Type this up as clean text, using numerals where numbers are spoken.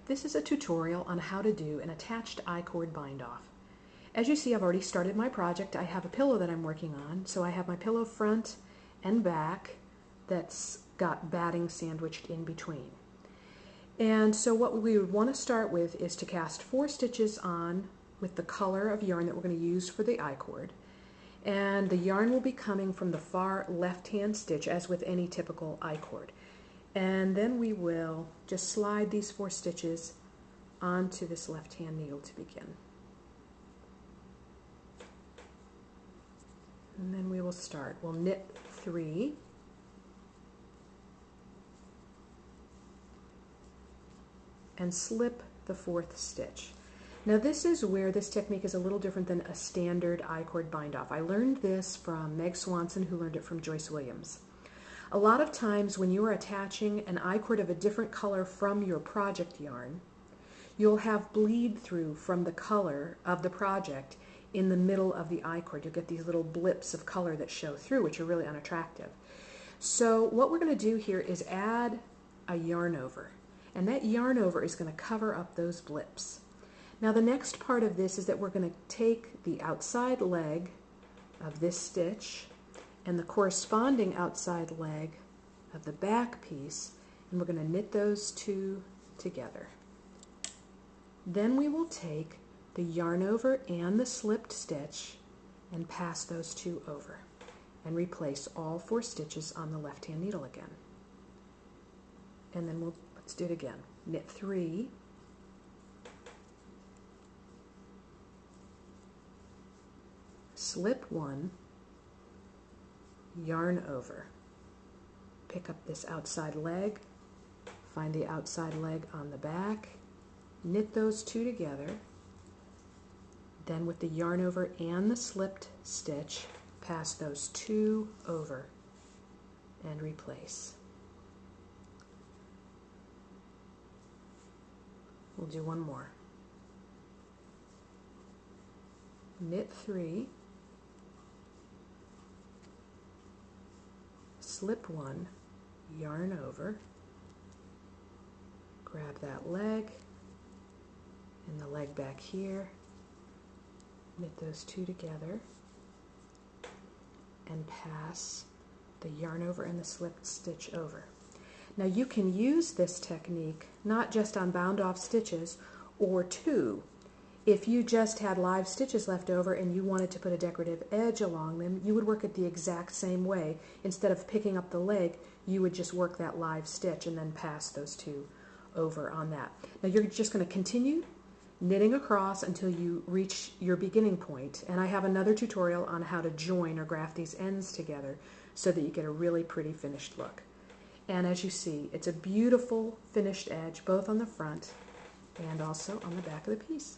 This is a tutorial on how to do an attached I-cord bind off. As you see, I've already started my project. I have a pillow that I'm working on, so I have my pillow front and back that's got batting sandwiched in between. And so what we would want to start with is to cast 4 stitches on with the color of yarn that we're going to use for the I-cord. And the yarn will be coming from the far left-hand stitch, as with any typical I-cord. And then we will just slide these 4 stitches onto this left-hand needle to begin. And then we will start. We'll knit 3, and slip the 4th stitch. Now this is where this technique is a little different than a standard I-cord bind off. I learned this from Meg Swanson, who learned it from Joyce Williams. A lot of times when you are attaching an I-cord of a different color from your project yarn, you'll have bleed through from the color of the project in the middle of the I-cord. You'll get these little blips of color that show through, which are really unattractive. So what we're going to do here is add a yarn over, and that yarn over is going to cover up those blips. Now the next part of this is that we're going to take the outside leg of this stitch and the corresponding outside leg of the back piece, and we're going to knit those 2 together. Then we will take the yarn over and the slipped stitch and pass those 2 over and replace all 4 stitches on the left-hand needle again. And then let's do it again. Knit 3, slip 1, yarn over, pick up this outside leg, find the outside leg on the back, knit those 2 together, then with the yarn over and the slipped stitch, pass those 2 over and replace. We'll do one more. Knit 3, slip 1, yarn over, grab that leg and the leg back here, knit those 2 together, and pass the yarn over and the slipped stitch over. Now you can use this technique not just on bound off stitches, or 2. If you just had live stitches left over and you wanted to put a decorative edge along them, you would work it the exact same way. Instead of picking up the leg, you would just work that live stitch and then pass those 2 over on that. Now you're just going to continue knitting across until you reach your beginning point, and I have another tutorial on how to join or graft these ends together so that you get a really pretty finished look. And as you see, it's a beautiful finished edge both on the front and also on the back of the piece.